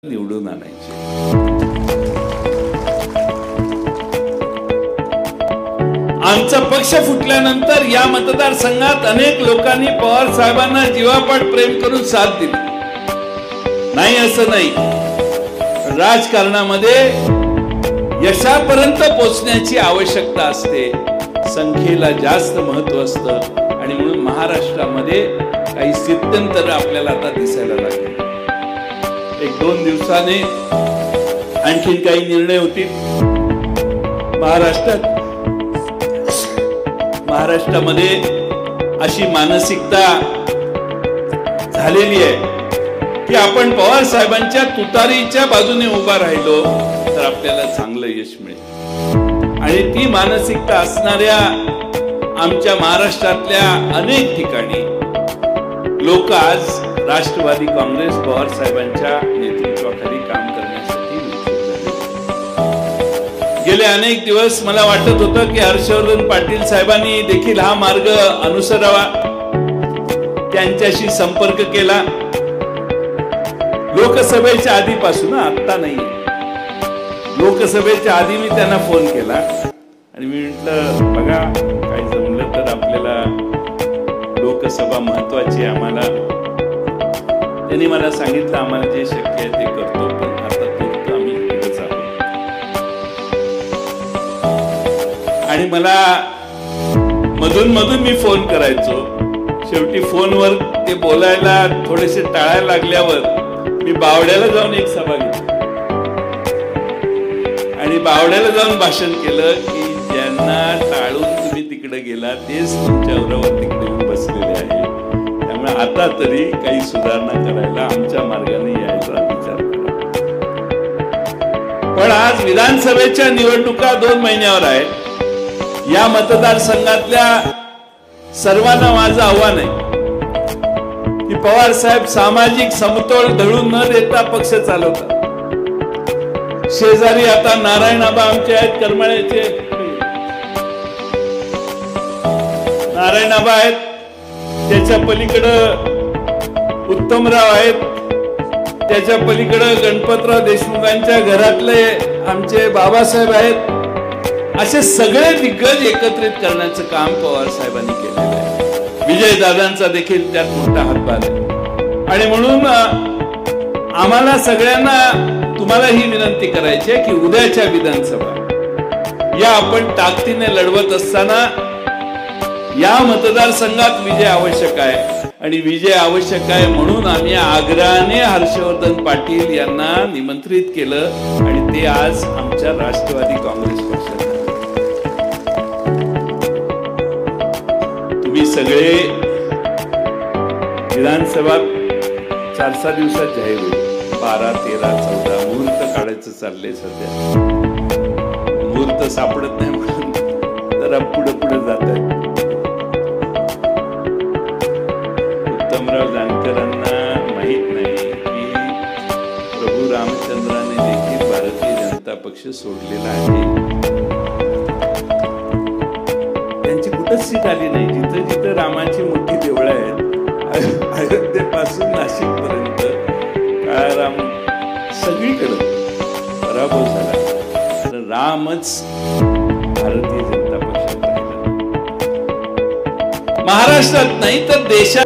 निवडून आणायचे। आमचा पक्ष फुटल्यानंतर या मतदारसंघात अनेक लोकांनी पवार साहेबांना जीवापाड प्रेम करून साथ दिली। नाही असं नाही, राजकारणामध्ये यशापर्यंत पोहोचण्याची आवश्यकता असते, संख्येला जास्त महत्व असतं आणि म्हणून महाराष्ट्रामध्ये काही स्थित्यंतर आपल्याला आता दिसायला लागले। एक दोन दिवसाने आणखी काही निर्णय होतील। महाराष्ट्रामध्ये अशी मानसिकता झालेली आहे की आपण पवार साहेबांच्या तुतारीच्या बाजूने उभा राहिलो तर आपल्याला चांगलं यश मिळेल। आणि ती मानसिकता असणाऱ्या आमच्या महाराष्ट्रातल्या अनेक ठिकाणी लोक आज राष्ट्रवादी काँग्रेस पवार साहेबांच्या नेतृत्वाखाली काम करण्यासाठी गेले अनेक दिवस मला वाटत होतं की हर्षवर्धन पाटील साहेबांनी देखील हा मार्ग अनुसरावा, त्यांच्याशी संपर्क केला। लोकसभेच्या आधीपासून, आता नाही, लोकसभेच्या आधी मी त्यांना फोन केला आणि मी म्हटलं बघा काही जमलं तर आपल्याला लोकसभा महत्वाची आहे आम्हाला। त्यांनी मला सांगितलं आम्हाला जे शक्य आहे ते करतो, पण आता तुर्त आम्ही इकडेच आहोत। आणि मला मधून मधून मी फोन करायचो, शेवटी फोनवर ते बोलायला थोडेसे टाळायला लागल्यावर मी बावड्याला जाऊन एक सभा घेतली आणि बावड्याला जाऊन भाषण केलं की ज्यांना टाळून तुम्ही तिकडे गेला तेच तुमच्या बरोबर तिकडे येऊन बसलेले आहे, त्यामुळे आता तरी काही सुधारणा करायला आमच्या मार्गाने यायचा विचार करा। पण आज विधानसभेच्या निवडणुका 2 महिन्यावर आहेत। या मतदारसंघातल्या सर्वांना माझं आव्हान आहे की पवार साहेब सामाजिक समतोल ढळून न देता पक्ष चालवतात। शेजारी आता नारायणआबा आमचे आहेत, करमाळ्याचे नारायणआबा आहेत, त्याच्या पलीकडं उत्तमराव आहेत, त्याच्या पलीकडं गणपतराव देशमुखांच्या घरातले आमचे बाबासाहेब आहेत। असे सगळे दिग्गज एकत्रित करण्याचं काम पवार साहेबांनी केलेलं आहे। विजयदादांचा देखील त्यात मोठा हातभार आहे। आणि म्हणून आम्हाला सगळ्यांना तुम्हाला ही विनंती करायची आहे की उद्याच्या विधानसभा या आपण ताकदीने लढवत असताना या मतदारसंघात विजय आवश्यक आहे आणि विजय आवश्यक आहे म्हणून आम्ही आग्रहाने हर्षवर्धन पाटील यांना निमंत्रित केलं आणि ते आज आमच्या राष्ट्रवादी काँग्रेस पक्षात। तुम्ही सगळे विधानसभा 4-6 दिवसात जाहीर होईल, 12, 13, 14 मुहूर्त काढायचं चाललंय सध्या। मुहूर्त सापडत नाही म्हणून जरा पुढे पुढे जात आहेत। उत्तमराव जानकरांना माहित नाही की प्रभू रामचंद्राने देखील भारतीय जनता पक्ष सोडलेला आहे। त्यांची कुठंच सीट आली नाही। जिथं जिथं रामाची मोठी देवळं आहेत, अयोध्येपासून नाशिक पर्यंत काळाराम सगळीकडे पराभव झाला, रामच भारतीय जनता पक्षात राहिला। महाराष्ट्रात नाही तर देशात